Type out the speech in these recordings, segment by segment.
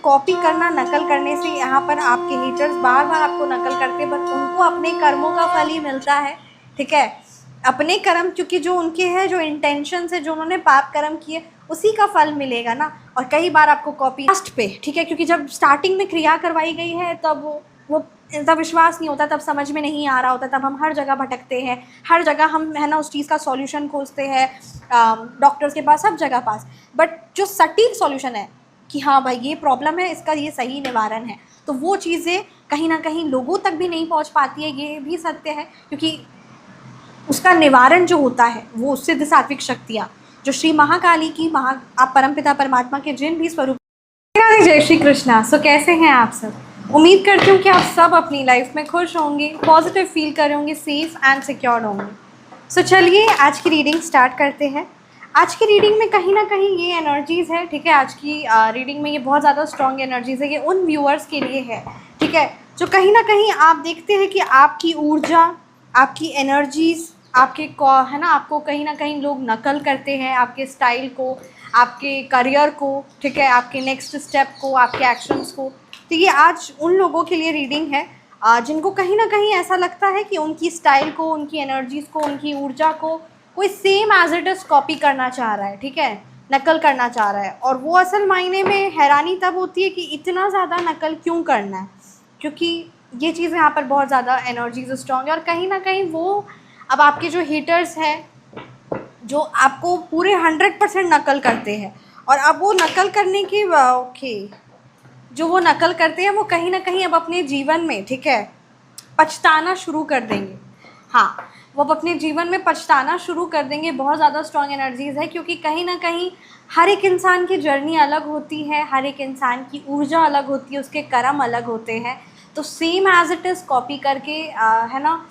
Copy करना, नकल करने से यहाँ पर आपके हेटर्स बार बार आपको नकल करते हैं, बट उनको अपने कर्मों का फल ही मिलता है, ठीक है। अपने कर्म, क्योंकि जो उनके हैं, जो इंटेंशन से जो उन्होंने पाप कर्म किए, उसी का फल मिलेगा ना। और कई बार आपको कॉपी लास्ट पे, ठीक है, क्योंकि जब स्टार्टिंग में क्रिया करवाई गई है तब वो तब विश्वास नहीं होता, तब समझ में नहीं आ रहा होता, तब हम हर जगह भटकते हैं, हर जगह हम, है ना, उस चीज़ का सॉल्यूशन खोजते हैं, डॉक्टर्स के पास, सब जगह पास। बट जो सटीक सॉल्यूशन है कि हाँ भाई ये प्रॉब्लम है, इसका ये सही निवारण है, तो वो चीज़ें कहीं ना कहीं लोगों तक भी नहीं पहुंच पाती है। ये भी सत्य है, क्योंकि उसका निवारण जो होता है वो सिद्ध सात्विक शक्तियाँ, जो श्री महाकाली की आप परमपिता परमात्मा के जिन भी स्वरूप। जय श्री कृष्णा। सो कैसे हैं आप सब? उम्मीद करती हूँ कि आप सब अपनी लाइफ में खुश होंगे, पॉजिटिव फील कर रहे होंगे, सेफ एंड सिक्योर होंगे। सो चलिए आज की रीडिंग स्टार्ट करते हैं। आज की रीडिंग में कहीं ना कहीं ये एनर्जीज़ है, ठीक है। आज की रीडिंग में ये बहुत ज़्यादा स्ट्रॉन्ग एनर्जीज़ है, ये उन व्यूअर्स के लिए है, ठीक है, जो कहीं ना कहीं आप देखते हैं कि आपकी ऊर्जा, आपकी एनर्जीज़, आपके है ना, आपको कहीं ना कहीं लोग नकल करते हैं, आपके स्टाइल को, आपके करियर को, ठीक है, आपके नेक्स्ट स्टेप को, आपके एक्शंस को। तो ये आज उन लोगों के लिए रीडिंग है जिनको कहीं ना कहीं ऐसा लगता है कि उनकी स्टाइल को, उनकी एनर्जीज़ को, उनकी ऊर्जा को कोई same as it is copy करना चाह रहा है, ठीक है, नकल करना चाह रहा है। और वो असल मायने में हैरानी तब होती है कि इतना ज़्यादा नकल क्यों करना है, क्योंकि ये चीज़ यहाँ पर बहुत ज़्यादा एनर्जीज स्ट्रॉन्ग है। और कहीं ना कहीं वो अब आपके जो हेटर्स हैं, जो आपको पूरे 100% नकल करते हैं, और अब वो नकल करने की जो वो नकल करते हैं वो कहीं ना कहीं अब अपने जीवन में, ठीक है, पछताना शुरू कर देंगे। हाँ, वो अब अपने जीवन में पछताना शुरू कर देंगे। बहुत ज़्यादा स्ट्रॉन्ग एनर्जीज़ है, क्योंकि कहीं ना कहीं हर एक इंसान की जर्नी अलग होती है, हर एक इंसान की ऊर्जा अलग होती है, उसके कर्म अलग होते हैं। तो same as it is copy करके है ना,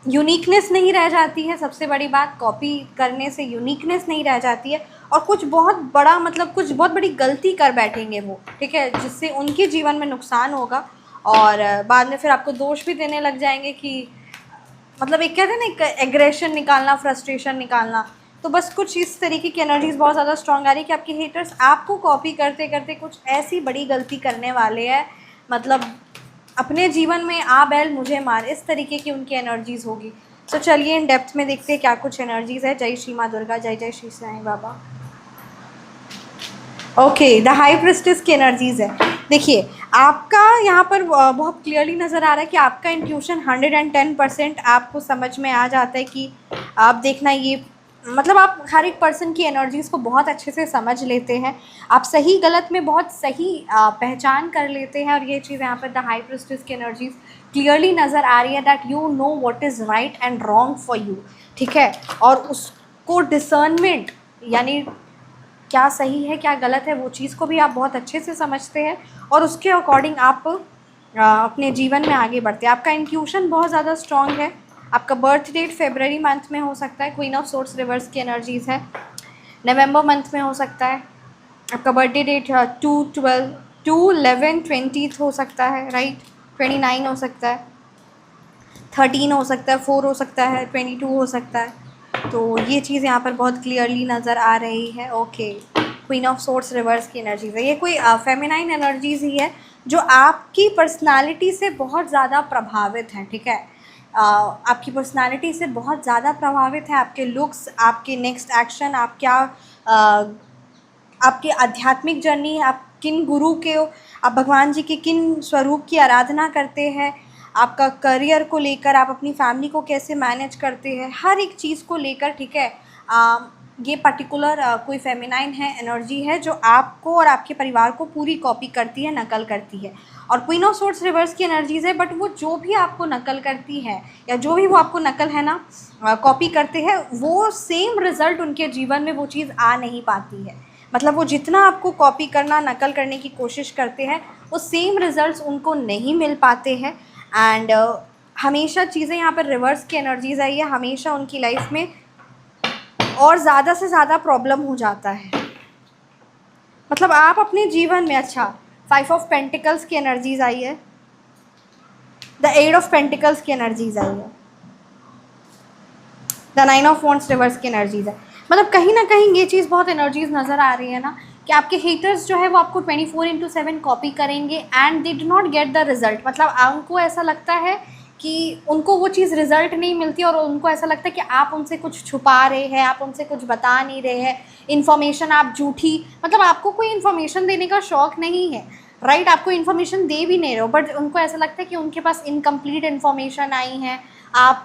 यूनिकनेस नहीं रह जाती है। सबसे बड़ी बात, कॉपी करने से यूनिकनेस नहीं रह जाती है, और कुछ बहुत बड़ा, मतलब कुछ बहुत बड़ी गलती कर बैठेंगे वो, ठीक है, जिससे उनके जीवन में नुकसान होगा, और बाद में फिर आपको दोष भी देने लग जाएंगे कि, मतलब एक कहते हैं ना, एक एग्रेशन निकालना, फ्रस्ट्रेशन निकालना। तो बस कुछ इस तरीके की एनर्जीज बहुत ज़्यादा स्ट्रॉन्ग आ रही है कि आपके हेटर्स आपको कॉपी करते करते कुछ ऐसी बड़ी गलती करने वाले हैं, मतलब अपने जीवन में आ बैल मुझे मार, इस तरीके की उनकी एनर्जीज़ होगी। तो चलिए इन डेप्थ में देखते हैं क्या कुछ एनर्जीज़ है। जय श्री माँ दुर्गा, जय जय Shri Sai Baba. Okay, the high priestess की एनर्जीज़ है। देखिए, आपका यहाँ पर बहुत क्लियरली नज़र आ रहा है कि आपका इंट्यूशन 110% आपको समझ में आ जाता है कि आप देखना, ये मतलब आप हर एक पर्सन की एनर्जीज़ को बहुत अच्छे से समझ लेते हैं, आप सही गलत में बहुत सही पहचान कर लेते हैं। और ये चीज़ यहाँ पर द हाई प्रिस्टेस की एनर्जीज़ क्लियरली नज़र आ रही है, that you know what is right and wrong for you, ठीक है, और उसको डिसर्नमेंट, यानी क्या सही है क्या गलत है, वो चीज़ को भी आप बहुत अच्छे से समझते हैं, और उसके अकॉर्डिंग आप अपने जीवन में आगे बढ़ते हैं। आपका इंट्यूशन बहुत ज़्यादा स्ट्रॉन्ग है। आपका बर्थ डेट फेबररी मंथ में हो सकता है, क्वीन ऑफ सोर्स रिवर्स की एनर्जीज़ है। नवंबर मंथ में हो सकता है। आपका बर्थडे डेट 2/11/20 हो सकता है, राइट, 29 हो सकता है, 13 हो सकता है, 4 हो सकता है, 22 हो सकता है। तो ये चीज़ यहाँ पर बहुत क्लियरली नज़र आ रही है। Okay, queen of source reverse की एनर्जीज़ है। ये कोई फेमिनाइन एनर्जीज़ ही है जो आपकी पर्सनालिटी से बहुत ज़्यादा प्रभावित है, ठीक है, आपकी पर्सनालिटी से बहुत ज़्यादा प्रभावित है। आपके लुक्स, आपके नेक्स्ट एक्शन, आप क्या आपके आध्यात्मिक जर्नी, आप किन गुरु के, आप भगवान जी के किन स्वरूप की आराधना करते हैं, आपका करियर को लेकर, आप अपनी फैमिली को कैसे मैनेज करते हैं, हर एक चीज़ को लेकर, ठीक है, ये पर्टिकुलर कोई फेमिनाइन है, एनर्जी है जो आपको और आपके परिवार को पूरी कॉपी करती है, नकल करती है। और क्वीन ऑफ सोर्स रिवर्स की एनर्जीज़ है, बट वो जो भी आपको नकल करती है, या जो भी वो आपको नकल है ना, कॉपी करते हैं, वो सेम रिज़ल्ट उनके जीवन में वो चीज़ आ नहीं पाती है। मतलब वो जितना आपको कॉपी करना, नकल करने की कोशिश करते हैं, वो सेम रिज़ल्ट्स उनको नहीं मिल पाते हैं। एंड हमेशा चीज़ें यहाँ पर रिवर्स की एनर्जीज़ आई है, हमेशा उनकी लाइफ में और ज़्यादा से ज़्यादा प्रॉब्लम हो जाता है। मतलब आप अपने जीवन में, अच्छा, 5 ऑफ पेंटिकल्स की एनर्जीज़ आई है, द 8 ऑफ पेंटिकल्स की एनर्जीज़ आई है, द 9 ऑफ वॉन्ड्स रिवर्स की एनर्जीज़ है। मतलब कहीं ना कहीं ये चीज़ बहुत एनर्जीज़ नज़र आ रही है ना, कि कि आपके हेटर्स जो है वो आपको 24/7 कॉपी करेंगे and they do not get the result. मतलब उनको ऐसा लगता है कि उनको वो चीज़ रिज़ल्ट नहीं मिलती और उनको ऐसा लगता है कि आप उनसे कुछ छुपा रहे हैं, आप उनसे कुछ बता नहीं रहे हैं, इन्फॉर्मेशन आप झूठी, मतलब आपको कोई इन्फॉर्मेशन देने का शौक़ नहीं है, राइट? आपको इन्फॉर्मेशन दे भी नहीं रहे हो, बट उनको ऐसा लगता है कि उनके पास इनकम्प्लीट इन्फॉर्मेशन आई हैं। आप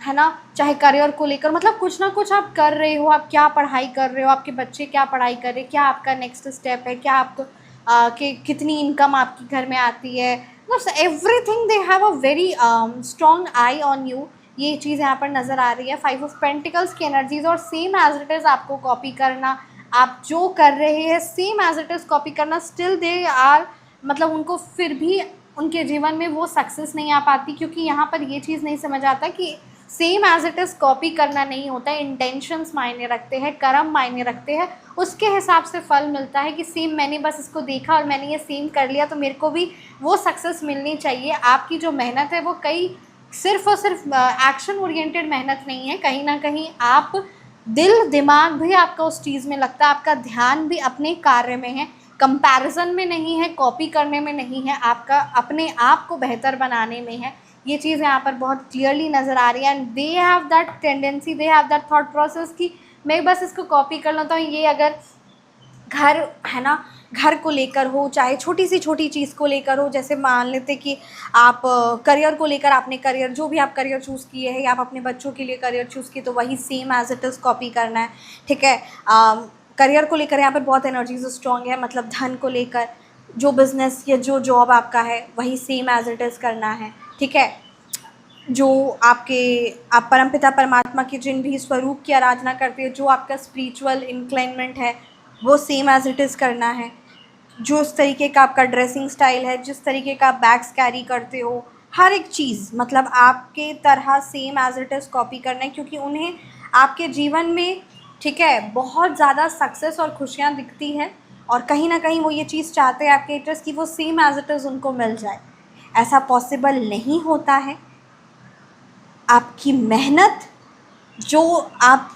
है ना, चाहे करियर को लेकर, मतलब कुछ ना कुछ आप कर रहे हो, आप क्या पढ़ाई कर रहे हो, आपके बच्चे क्या पढ़ाई कर रहे हैं, क्या आपका नेक्स्ट स्टेप है, क्या आपको कि कितनी इनकम आपके घर में आती है, मतलब everything they have a very strong eye on you. ये चीज़ यहाँ पर नज़र आ रही है। 5 ऑफ पेंटिकल्स की एनर्जीज और सेम एज इट इज़ आपको कॉपी करना, आप जो कर रहे हैं same as it is copy करना, स्टिल दे आर, मतलब उनको फिर भी उनके जीवन में वो सक्सेस नहीं आ पाती, क्योंकि यहाँ पर ये चीज़ नहीं समझ आता कि same as it is copy करना नहीं होता है, इंटेंशंस मायने रखते हैं, कर्म मायने रखते हैं, उसके हिसाब से फल मिलता है कि सेम मैंने बस इसको देखा और मैंने ये सेम कर लिया तो मेरे को भी वो सक्सेस मिलनी चाहिए। आपकी जो मेहनत है वो सिर्फ और सिर्फ एक्शन ओरिएंटेड मेहनत नहीं है, कहीं ना कहीं आप दिल दिमाग भी आपका उस चीज़ में लगता है, आपका ध्यान भी अपने कार्य में है, कंपैरिजन में नहीं है, कॉपी करने में नहीं है, आपका अपने आप को बेहतर बनाने में है। ये चीज़ यहाँ पर बहुत क्लियरली नज़र आ रही है and they have that tendency, they have that thought process कि मैं बस इसको कॉपी कर लेता हूँ। ये अगर घर है ना, घर को लेकर हो, चाहे छोटी सी छोटी चीज़ को लेकर हो, जैसे मान लेते कि आप करियर को लेकर, आपने करियर जो भी आप करियर चूज़ किए हैं या आप अपने बच्चों के लिए करियर चूज़ किए तो वही same as it is copy करना है, ठीक है। करियर को लेकर यहाँ पर बहुत एनर्जीज स्ट्रॉन्ग है, मतलब धन को लेकर जो बिज़नेस या जो जॉब आपका है वही सेम एज इट इज़ करना है, ठीक है। जो आप परमपिता परमात्मा के जिन भी स्वरूप की आराधना करते हो, जो आपका स्पिरिचुअल इंक्लाइनमेंट है वो सेम एज इट इज़ करना है। जो उस तरीके का आपका ड्रेसिंग स्टाइल है, जिस तरीके का आप बैग्स कैरी करते हो, हर एक चीज़ मतलब आपके तरह same as it is copy करना है, क्योंकि उन्हें आपके जीवन में, ठीक है, बहुत ज़्यादा सक्सेस और खुशियाँ दिखती हैं और कहीं ना कहीं वो ये चीज़ चाहते हैं आपके हेटर्स की वो सेम एज इट इज़ उनको मिल जाए। ऐसा पॉसिबल नहीं होता है। आपकी मेहनत जो आप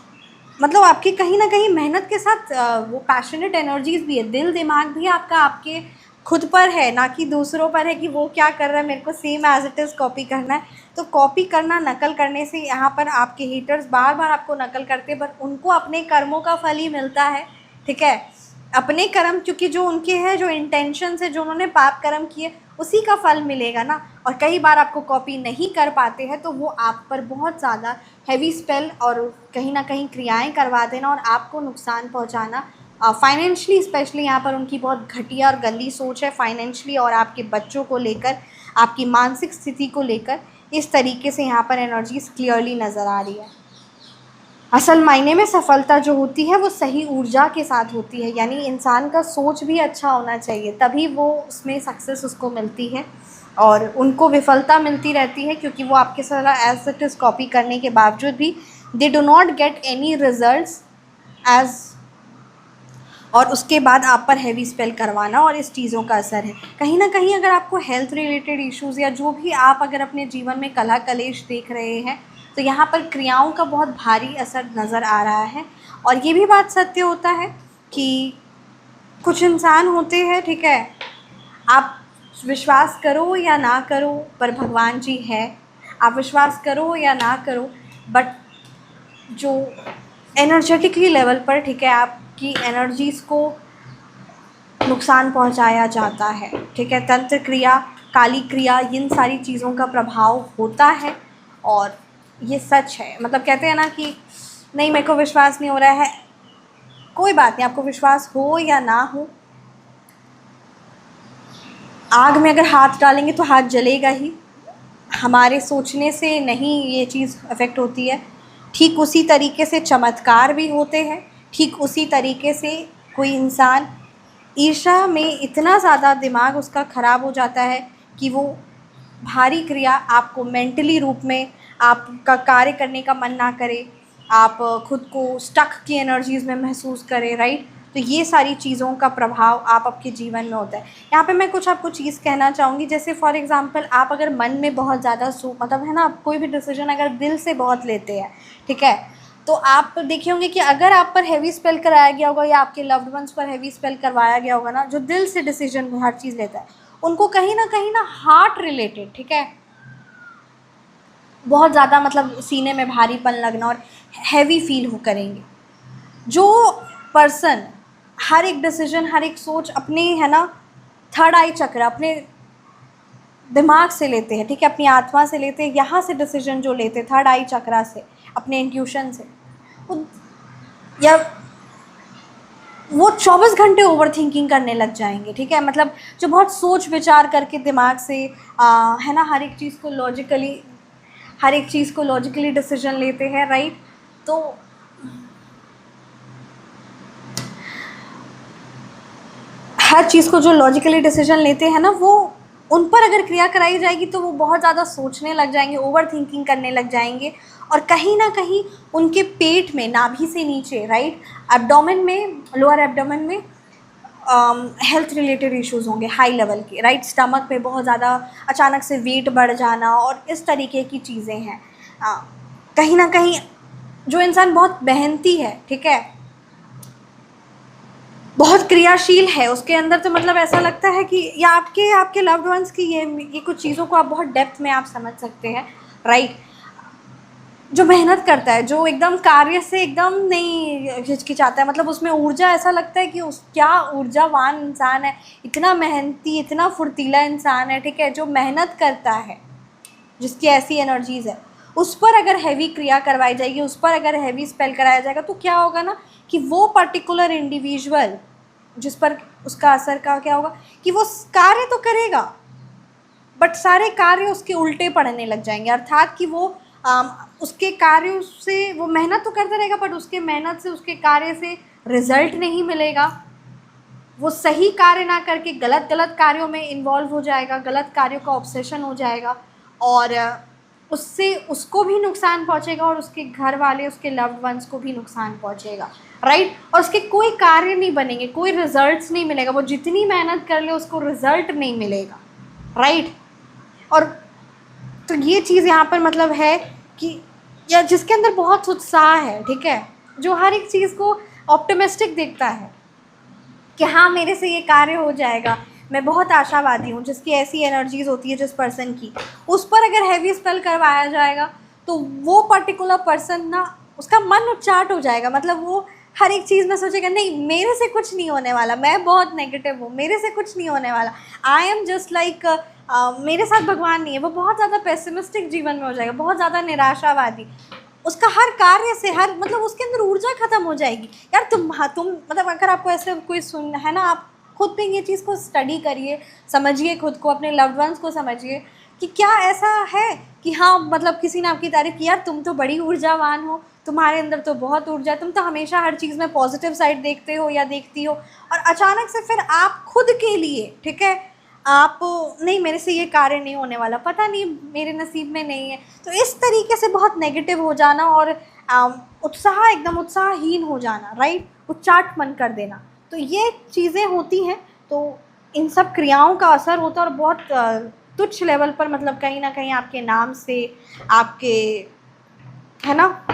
मतलब आपकी कहीं ना कहीं मेहनत के साथ वो पैशनेट एनर्जीज भी है, दिल दिमाग भी आपका आपके खुद पर है, ना कि दूसरों पर है कि वो क्या कर रहा है मेरे को same as it is copy करना है। तो कॉपी करना, नकल करने से यहाँ पर आपके हेटर्स बार बार आपको नकल करते हैं, पर उनको अपने कर्मों का फल ही मिलता है, ठीक है। अपने कर्म, क्योंकि जो उनके हैं, जो इंटेंशन है, जो उन्होंने पाप कर्म किए उसी का फल मिलेगा ना। और कई बार आपको कॉपी नहीं कर पाते हैं तो वो आप पर बहुत ज़्यादा हैवी स्पेल और कहीं ना कहीं क्रियाएं करवा देना और आपको नुकसान पहुंचाना। फाइनेंशली स्पेशली यहाँ पर उनकी बहुत घटिया और गंदी सोच है फाइनेंशली, और आपके बच्चों को लेकर, आपकी मानसिक स्थिति को लेकर इस तरीके से यहाँ पर एनर्जीज क्लियरली नज़र आ रही है। असल मायने में सफलता जो होती है वो सही ऊर्जा के साथ होती है, यानी इंसान का सोच भी अच्छा होना चाहिए, तभी वो उसमें सक्सेस उसको मिलती है। और उनको विफलता मिलती रहती है क्योंकि वो आपके साथ एज इट इज़ कॉपी करने के बावजूद भी they do not get any results as, और उसके बाद आप पर हैवी स्पेल करवाना और इस चीज़ों का असर है। कहीं ना कहीं अगर आपको हेल्थ रिलेटेड इश्यूज़ या जो भी आप अगर अपने जीवन में कलह कलेश देख रहे हैं तो यहाँ पर क्रियाओं का बहुत भारी असर नज़र आ रहा है। और ये भी बात सत्य होता है कि कुछ इंसान होते हैं, ठीक है, आप विश्वास करो या ना करो पर भगवान जी है, आप विश्वास करो या ना करो, बट जो एनर्जेटिकली लेवल पर, ठीक है, आपकी एनर्जीज़ को नुकसान पहुंचाया जाता है, ठीक है। तंत्र क्रिया, काली क्रिया, इन सारी चीज़ों का प्रभाव होता है और ये सच है। मतलब कहते हैं ना कि नहीं मेरे को विश्वास नहीं हो रहा है, कोई बात नहीं, आपको विश्वास हो या ना हो, आग में अगर हाथ डालेंगे तो हाथ जलेगा ही। हमारे सोचने से नहीं ये चीज़ अफेक्ट होती है। ठीक उसी तरीके से चमत्कार भी होते हैं, ठीक उसी तरीके से कोई इंसान ईर्ष्या में इतना ज़्यादा दिमाग उसका ख़राब हो जाता है कि वो भारी क्रिया आपको मेंटली रूप में आपका कार्य करने का मन ना करे, आप खुद को स्टक की एनर्जीज़ में महसूस करें, राइट। तो ये सारी चीज़ों का प्रभाव आप आपके जीवन में होता है। यहाँ पे मैं कुछ आपको चीज़ कहना चाहूँगी, जैसे फॉर एग्ज़ाम्पल आप अगर मन में बहुत ज़्यादा मतलब है ना, आप कोई भी डिसीजन अगर दिल से बहुत लेते हैं, ठीक है, तो आप देखे होंगे कि अगर आप पर हैवी स्पेल कराया गया होगा या आपके लव्ड वंस पर हैवी स्पेल करवाया गया होगा ना, जो दिल से डिसीजन हर चीज़ लेता है, उनको कहीं ना हार्ट रिलेटेड, ठीक है, बहुत ज़्यादा मतलब सीने में भारीपन लगना और हैवी फील हो करेंगे। जो पर्सन हर एक डिसीजन, हर एक सोच अपने, है ना, थर्ड आई चक्र, अपने दिमाग से लेते हैं, ठीक है, अपनी आत्मा से लेते हैं, यहाँ से डिसीजन जो लेते हैं थर्ड आई चक्रा से, अपने इंट्यूशन से, या वो 24 घंटे ओवर थिंकिंग करने लग जाएंगे, ठीक है, मतलब जो बहुत सोच विचार करके दिमाग से है ना हर एक चीज़ को लॉजिकली डिसीजन लेते हैं, राइट। तो हर चीज़ को जो लॉजिकली डिसीजन लेते हैं ना, वो उन पर अगर क्रिया कराई जाएगी तो वो बहुत ज़्यादा सोचने लग जाएंगे, ओवर थिंकिंग करने लग जाएंगे, और कहीं ना कहीं उनके पेट में, नाभि से नीचे, राइट, एब्डोमेन में, लोअर एब्डोमेन में हेल्थ रिलेटेड इश्यूज़ होंगे हाई लेवल के, राइट। स्टमक में बहुत ज़्यादा अचानक से वेट बढ़ जाना और इस तरीके की चीज़ें हैं। कहीं ना कहीं जो इंसान बहुत मेहनती है, ठीक है, बहुत क्रियाशील है, उसके अंदर तो मतलब ऐसा लगता है कि, या आपके लव्ड वंस की ये कुछ चीज़ों को आप बहुत डेप्थ में आप समझ सकते हैं, राइट। जो मेहनत करता है, जो एकदम कार्य से एकदम नहीं हिचकिचाता है, मतलब उसमें ऊर्जा, ऐसा लगता है कि क्या ऊर्जावान इंसान है, इतना मेहनती, इतना फुर्तीला इंसान है, ठीक है, जो मेहनत करता है, जिसकी ऐसी एनर्जीज़ है, उस पर अगर हैवी क्रिया करवाई जाएगी, उस पर अगर हैवी स्पेल कराया जाएगा, तो क्या होगा ना कि वो पर्टिकुलर इंडिविजुअल जिस पर उसका असर का क्या होगा कि वो कार्य तो करेगा, बट सारे कार्य उसके उल्टे पड़ने लग जाएंगे, अर्थात कि वो उसके कार्यों से, वो मेहनत तो करता रहेगा, बट उसके मेहनत से, उसके कार्य से रिजल्ट नहीं मिलेगा। वो सही कार्य ना करके गलत कार्यों में इन्वॉल्व हो जाएगा, गलत कार्यों का ऑब्सेशन हो जाएगा, और उससे उसको भी नुकसान पहुंचेगा और उसके घर वाले, उसके लव्ड वंस को भी नुकसान पहुंचेगा, राइट। और उसके कोई कार्य नहीं बनेंगे, कोई रिजल्ट्स नहीं मिलेगा, वो जितनी मेहनत कर ले उसको रिजल्ट नहीं मिलेगा, राइट। और तो ये चीज़ यहाँ पर मतलब है कि, या जिसके अंदर बहुत उत्साह है, ठीक है, जो हर एक चीज़ को ऑप्टिमिस्टिक देखता है कि हाँ मेरे से ये कार्य हो जाएगा, मैं बहुत आशावादी हूँ, जिसकी ऐसी एनर्जीज़ होती है जिस पर्सन की, उस पर अगर हैवी स्पेल करवाया जाएगा तो वो पर्टिकुलर पर्सन ना, उसका मन उच्चाट हो जाएगा, मतलब वो हर एक चीज़ में सोचेगा नहीं मेरे से कुछ नहीं होने वाला, मैं बहुत नेगेटिव हूँ, मेरे से कुछ नहीं होने वाला, आई एम जस्ट लाइक, मेरे साथ भगवान नहीं है। वो बहुत ज़्यादा पेसिमिस्टिक जीवन में हो जाएगा, बहुत ज़्यादा निराशावादी, उसका हर कार्य से, हर मतलब उसके अंदर ऊर्जा ख़त्म हो जाएगी। यार तुम मतलब अगर आपको ऐसे कोई सुन है ना, आप खुद पे ये चीज़ को स्टडी करिए, समझिए खुद को, अपने लव्ड वंस को समझिए कि क्या ऐसा है कि हाँ मतलब किसी ने आपकी तारीफ़ की, यार तुम तो बड़ी ऊर्जावान हो, तुम्हारे अंदर तो बहुत ऊर्जा है, तुम तो हमेशा हर चीज़ में पॉजिटिव साइड देखते हो या देखती हो, और अचानक से फिर आप खुद के लिए, ठीक है, आप नहीं मेरे से ये कार्य नहीं होने वाला, पता नहीं मेरे नसीब में नहीं है, तो इस तरीके से बहुत नेगेटिव हो जाना और उत्साह, एकदम उत्साहहीन हो जाना, राइट, उच्चाट मन कर देना, तो ये चीज़ें होती हैं। तो इन सब क्रियाओं का असर होता है और बहुत तुच्छ लेवल पर, मतलब कहीं ना कहीं आपके नाम से, आपके, है ना,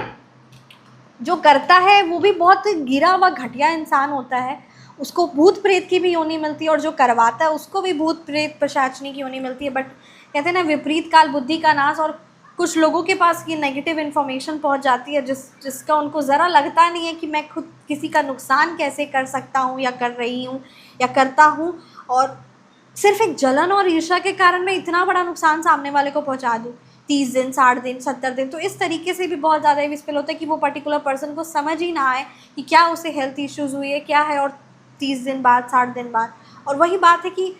जो करता है वो भी बहुत गिरा हुआ घटिया इंसान होता है, उसको भूत प्रेत की भी योनि मिलती है, और जो करवाता है उसको भी भूत प्रेत पिशाचनी की योनि मिलती है। बट कहते हैं ना, विपरीत काल बुद्धि का नाश, और कुछ लोगों के पास ये नेगेटिव इन्फॉर्मेशन पहुंच जाती है जिसका उनको ज़रा लगता नहीं है कि मैं खुद किसी का नुकसान कैसे कर सकता हूँ या कर रही हूँ या करता हूँ, और सिर्फ एक जलन और ईर्ष्या के कारण मैं इतना बड़ा नुकसान सामने वाले को पहुँचा दूँ, 30 दिन, 60 दिन, 70 दिन। तो इस तरीके से भी बहुत ज़्यादा विस्पेल होता है कि वो पर्टिकुलर पर्सन को समझ ही ना आए कि क्या उसे हेल्थ इश्यूज़ हुई है, क्या है, और 30 दिन बाद, 60 दिन बाद। और वही बात है कि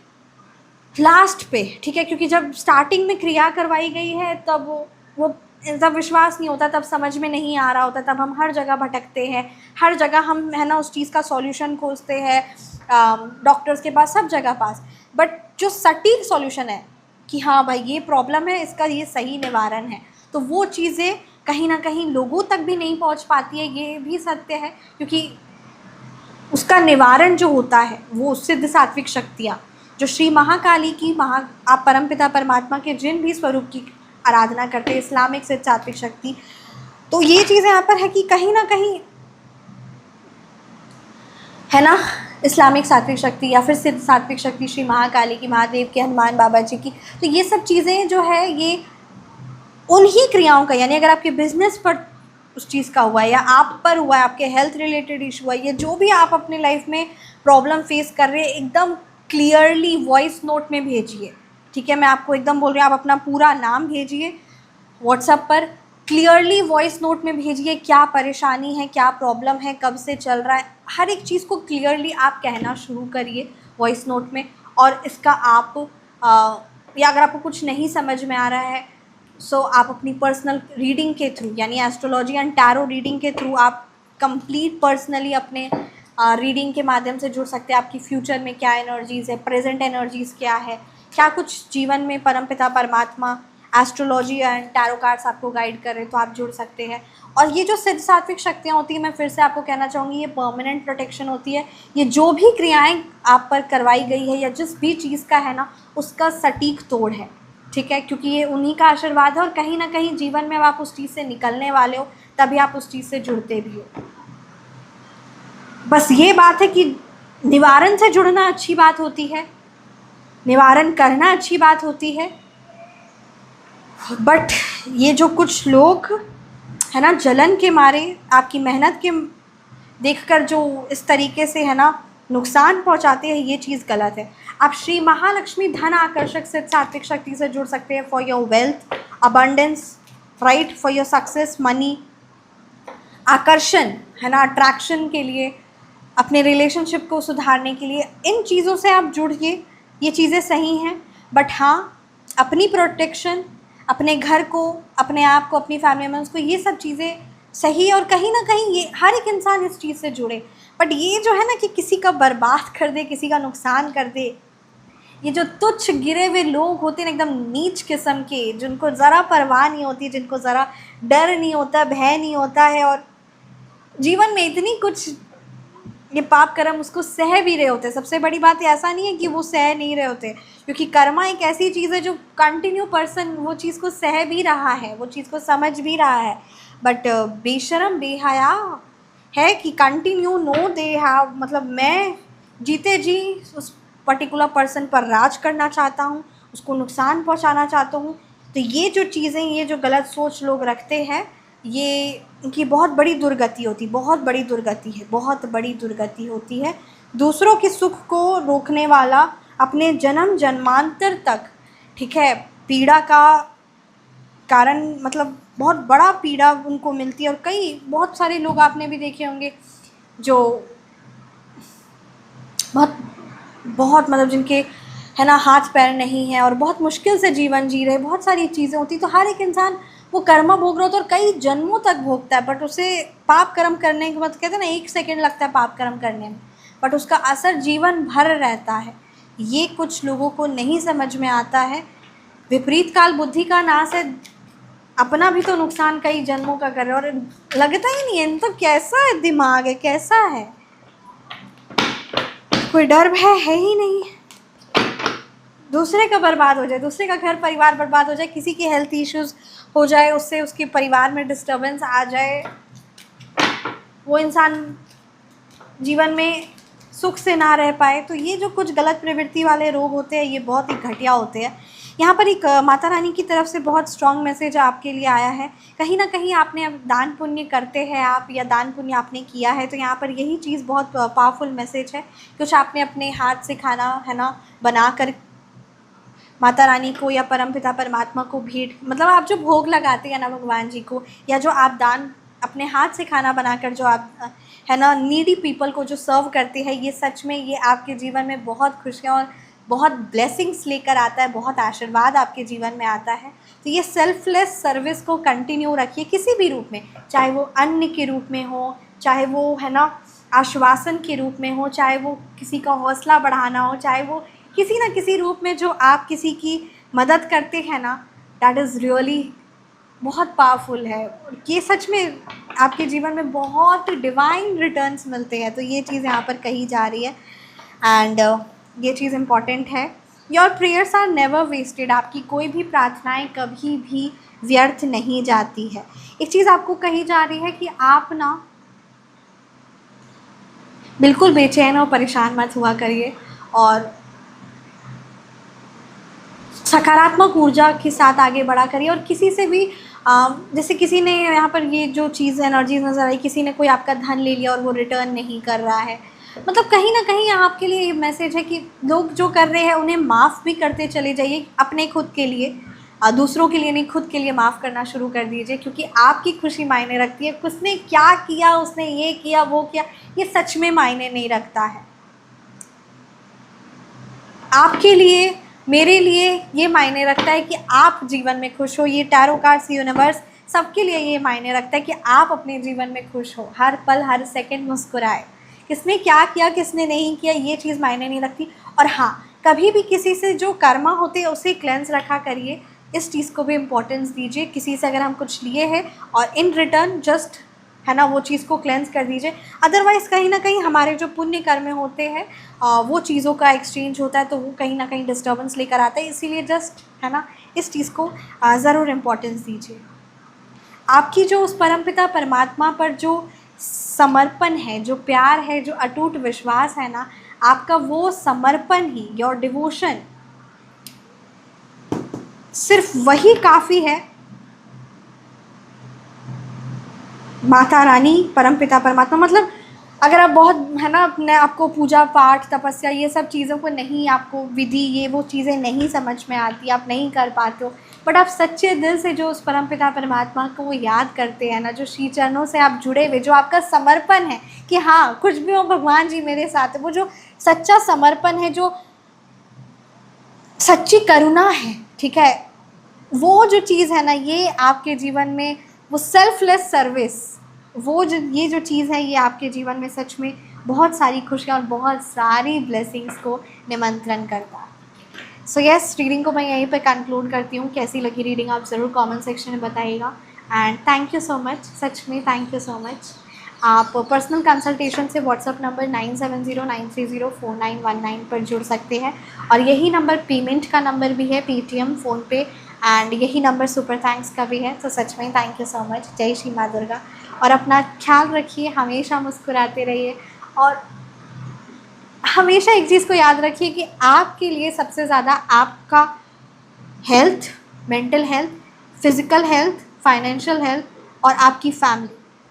लास्ट पे, ठीक है, क्योंकि जब स्टार्टिंग में क्रिया करवाई गई है तब वो जब विश्वास नहीं होता, तब समझ में नहीं आ रहा होता, तब हम हर जगह भटकते हैं, हर जगह हम, है ना, उस चीज़ का सॉल्यूशन खोजते हैं, डॉक्टर्स के पास, सब जगह पास। बट जो सटीक सॉल्यूशन है कि हाँ भाई ये प्रॉब्लम है, इसका ये सही निवारण है, तो वो चीज़ें कहीं ना कहीं लोगों तक भी नहीं पहुंच पाती है, ये भी सत्य है, क्योंकि उसका निवारण जो होता है वो सिद्ध सात्विक शक्तियाँ, जो श्री महाकाली की, आप परमपिता परमात्मा के जिन भी स्वरूप की आराधना करते हैं, इस्लामिक सिद्ध सात्विक शक्ति, तो ये चीज़ यहाँ पर है कि कहीं ना कहीं है ना, इस्लामिक सात्विक शक्ति या फिर सिद्ध सात्विक शक्ति, श्री महाकाली की, महादेव की, हनुमान बाबा जी की, तो ये सब चीज़ें जो है ये उन्हीं क्रियाओं का, यानी अगर आपके बिजनेस पर उस चीज़ का हुआ है या आप पर हुआ है, आपके हेल्थ रिलेटेड इशू है, या जो भी आप अपने लाइफ में प्रॉब्लम फेस कर रहे हैं, एकदम क्लियरली वॉइस नोट में भेजिए। ठीक है, मैं आपको एकदम बोल रही हूँ, आप अपना पूरा नाम भेजिए व्हाट्सएप पर, क्लियरली वॉइस नोट में भेजिए, क्या परेशानी है, क्या प्रॉब्लम है, कब से चल रहा है, हर एक चीज़ को क्लियरली आप कहना शुरू करिए वॉइस नोट में। और इसका आप या अगर आपको कुछ नहीं समझ में आ रहा है, सो आप अपनी पर्सनल रीडिंग के थ्रू, यानी एस्ट्रोलॉजी एंड टैरो रीडिंग के थ्रू आप कंप्लीट पर्सनली अपने रीडिंग के माध्यम से जुड़ सकते हैं। आपकी फ्यूचर में क्या एनर्जीज़ है, प्रेजेंट एनर्जीज़ क्या है, क्या कुछ जीवन में परमपिता परमात्मा, एस्ट्रोलॉजी एंड टैरो कार्ड्स आपको गाइड कर रहे हैं, तो आप जुड़ सकते हैं। और ये जो सिद्ध सात्विक शक्तियाँ होती हैं, मैं फिर से आपको कहना चाहूँगी, ये परमानेंट प्रोटेक्शन होती है। ये जो भी क्रियाएं आप पर करवाई गई है या जिस भी चीज़ का है ना, उसका सटीक तोड़ है। ठीक है, क्योंकि ये उन्हीं का आशीर्वाद है, और कहीं ना कहीं जीवन में आप उस चीज़ से निकलने वाले हो, तभी आप उस चीज़ से जुड़ते भी हो। बस ये बात है कि निवारण से जुड़ना अच्छी बात होती है, निवारण करना अच्छी बात होती है, बट ये जो कुछ लोग है ना, जलन के मारे, आपकी मेहनत के देखकर जो इस तरीके से है ना नुकसान पहुंचाते हैं, ये चीज़ गलत है। आप श्री महालक्ष्मी धन आकर्षक सिद्ध सात्विक शक्ति से जुड़ सकते हैं for your wealth, abundance, right, for your success, money, आकर्षण है ना, अट्रैक्शन के लिए, अपने रिलेशनशिप को सुधारने के लिए। इन चीज़ों से आप जुड़िए, ये चीज़ें सही हैं, बट हाँ, अपनी प्रोटेक्शन, अपने घर को, अपने आप को, अपनी फैमिली मेम्बर्स को, ये सब चीज़ें सही है। और कहीं ना कहीं ये हर एक इंसान इस चीज़ से जुड़े, बट ये जो है ना कि किसी का बर्बाद कर दे, किसी का नुकसान कर दे, ये जो तुच्छ गिरे हुए लोग होते हैं एकदम नीच किस्म के, जिनको ज़रा परवाह नहीं होती, जिनको ज़रा डर नहीं होता, भय नहीं होता है, और जीवन में इतनी कुछ ये पाप कर्म उसको सह भी रहे होते हैं। सबसे बड़ी बात ऐसा नहीं है कि वो सह नहीं रहे होते, क्योंकि कर्मा एक ऐसी चीज़ है जो कंटिन्यू पर्सन वो चीज़ को सह भी रहा है, वो चीज़ को समझ भी रहा है, बट बेशरम बेहया है कि कंटिन्यू नो दे हैव, मतलब मैं जीते जी उस पर्टिकुलर पर्सन पर राज करना चाहता हूँ, उसको नुकसान पहुँचाना चाहता हूँ। तो ये जो चीज़ें, ये जो गलत सोच लोग रखते हैं, ये इनकी बहुत बड़ी दुर्गति होती, बहुत बड़ी दुर्गति है, बहुत बड़ी दुर्गति होती है। दूसरों के सुख को रोकने वाला अपने जन्म जन्मांतर तक, ठीक है, पीड़ा का कारण, मतलब बहुत बड़ा पीड़ा उनको मिलती है। और कई बहुत सारे लोग आपने भी देखे होंगे जो बहुत बहुत मतलब जिनके है ना हाथ पैर नहीं है और बहुत मुश्किल से जीवन जी रहे, बहुत सारी चीज़ें होती। तो हर एक इंसान वो कर्म भोग रहा होता है और कई जन्मों तक भोगता है, बट उसे पाप कर्म करने के बाद, कहते हैं ना 1 सेकेंड लगता है पाप कर्म करने में, बट उसका असर जीवन भर रहता है। ये कुछ लोगों को नहीं समझ में आता है। विपरीत काल बुद्धि का नाश है, अपना भी तो नुकसान कई जन्मों का कर रहे और लगता ही नहीं है। तो कैसा है दिमाग है, कैसा है, कोई डर भय है ही नहीं। दूसरे का बर्बाद हो जाए, दूसरे का घर परिवार बर्बाद हो जाए, किसी की हेल्थ इश्यूज़ हो जाए, उससे उसके परिवार में डिस्टर्बेंस आ जाए, वो इंसान जीवन में सुख से ना रह पाए, तो ये जो कुछ गलत प्रवृत्ति वाले रोग होते हैं, ये बहुत ही घटिया होते हैं। यहाँ पर एक माता रानी की तरफ से बहुत स्ट्रॉन्ग मैसेज आपके लिए आया है। कहीं ना कहीं आपने अब दान पुण्य करते हैं आप, या दान पुण्य आपने किया है, तो यहाँ पर यही चीज़ बहुत पावरफुल मैसेज है। कुछ आपने अपने हाथ से खाना है ना बना कर माता रानी को या परमपिता परमात्मा को भेंट, मतलब आप जो भोग लगाते हैं ना भगवान जी को, या जो आप दान अपने हाथ से खाना बनाकर जो आप है ना नीडी पीपल को जो सर्व करते हैं, ये सच में ये आपके जीवन में बहुत खुशियाँ और बहुत ब्लेसिंग्स लेकर आता है, बहुत आशीर्वाद आपके जीवन में आता है। तो ये सेल्फलेस सर्विस को कंटिन्यू रखिए किसी भी रूप में, चाहे वो अन्न के रूप में हो, चाहे वो है ना आश्वासन के रूप में हो, चाहे वो किसी का हौसला बढ़ाना हो, चाहे वो किसी न किसी रूप में जो आप किसी की मदद करते हैं ना, दैट इज़ रियली बहुत पावरफुल है। ये सच में आपके जीवन में बहुत डिवाइन रिटर्न्स मिलते हैं। तो ये चीज़ यहाँ पर कही जा रही है, एंड ये चीज़ इम्पॉर्टेंट है। Your prayers are never wasted, आपकी कोई भी प्रार्थनाएं कभी भी व्यर्थ नहीं जाती है। एक चीज़ आपको कही जा रही है कि आप ना बिल्कुल बेचैन और परेशान मत हुआ करिए, और सकारात्मक ऊर्जा के साथ आगे बढ़ा करिए। और किसी से भी जैसे किसी ने यहाँ पर ये जो चीज़ एनर्जीज नज़र आई, किसी ने कोई आपका धन ले लिया और वो रिटर्न नहीं कर रहा है, मतलब कहीं ना कहीं आपके लिए ये मैसेज है कि लोग जो कर रहे हैं उन्हें माफ़ भी करते चले जाइए, अपने खुद के लिए, दूसरों के लिए नहीं, खुद के लिए माफ़ करना शुरू कर दीजिए, क्योंकि आपकी खुशी मायने रखती है। उसने क्या किया, उसने ये किया वो किया, ये सच में मायने नहीं रखता है। आपके लिए, मेरे लिए ये मायने रखता है कि आप जीवन में खुश हो। ये टैरो कार्ड्स, यूनिवर्स, सबके लिए ये मायने रखता है कि आप अपने जीवन में खुश हो, हर पल हर सेकंड मुस्कुराए। किसने क्या किया किसने नहीं किया ये चीज़ मायने नहीं रखती। और हाँ, कभी भी किसी से जो कर्मा होते हैं उसे क्लेंस रखा करिए, इस चीज़ को भी इम्पोर्टेंस दीजिए। किसी से अगर हम कुछ लिए हैं और इन रिटर्न जस्ट है ना वो चीज़ को क्लेंस कर दीजिए। अदरवाइज़ कहीं ना कहीं हमारे जो पुण्य कर्म होते हैं वो चीज़ों का एक्सचेंज होता है, तो वो कहीं ना कहीं डिस्टर्बेंस लेकर आता है। इसीलिए जस्ट है ना इस चीज़ को ज़रूर इम्पोर्टेंस दीजिए। आपकी जो उस परमपिता परमात्मा पर जो समर्पण है, जो प्यार है, जो अटूट विश्वास है ना, आपका वो समर्पण ही, योर डिवोशन, सिर्फ वही काफ़ी है माता रानी, परमपिता परमात्मा। मतलब अगर आप बहुत है ना अपने आपको पूजा पाठ तपस्या ये सब चीज़ों को नहीं, आपको विधि ये वो चीज़ें नहीं समझ में आती, आप नहीं कर पाते हो, बट आप सच्चे दिल से जो उस परमपिता परमात्मा को वो याद करते हैं ना, जो श्री चरणों से आप जुड़े हुए, जो आपका समर्पण है कि हाँ कुछ भी हो भगवान जी मेरे साथ है, वो जो सच्चा समर्पण है, जो सच्ची करुणा है, ठीक है, वो जो चीज़ है ना, ये आपके जीवन में वो सेल्फलेस सर्विस, वो जो ये जो चीज़ है, ये आपके जीवन में सच में बहुत सारी खुशियाँ और बहुत सारी ब्लेसिंग्स को निमंत्रण करता है। सो यस, रीडिंग को मैं यहीं पर कंक्लूड करती हूँ। कैसी लगी रीडिंग आप ज़रूर कमेंट सेक्शन में बताइएगा। And thank you so much, सच में थैंक यू सो मच। आप पर्सनल कंसल्टेशन से व्हाट्सअप नंबर 9709304919 पर जुड़ सकते हैं, और यही नंबर पेमेंट का नंबर भी है, पेटीएम, फ़ोनपे, एंड यही नंबर सुपर थैंक्स का भी है। तो सच में थैंक यू सो मच। जय श्री माँ दुर्गा। और अपना ख्याल रखिए, हमेशा मुस्कुराते रहिए, और हमेशा एक चीज़ को याद रखिए कि आपके लिए सबसे ज़्यादा आपका health, mental health, physical health, financial health और आपकी फैमिली,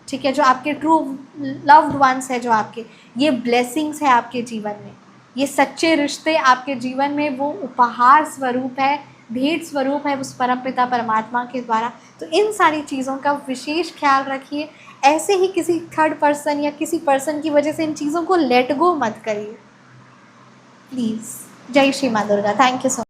ठीक है, जो आपके ट्रू लव्ड वंस है, जो आपके ये ब्लेसिंग्स है आपके जीवन में, ये सच्चे रिश्ते आपके जीवन में वो उपहार स्वरूप है, भेंट स्वरूप है उस परमपिता परमात्मा के द्वारा। तो इन सारी चीज़ों का विशेष ख्याल रखिए। ऐसे ही किसी थर्ड पर्सन या किसी पर्सन की वजह से इन चीज़ों को लेट गो मत करिए प्लीज़। जय श्री माँ Durga. Thank you so much.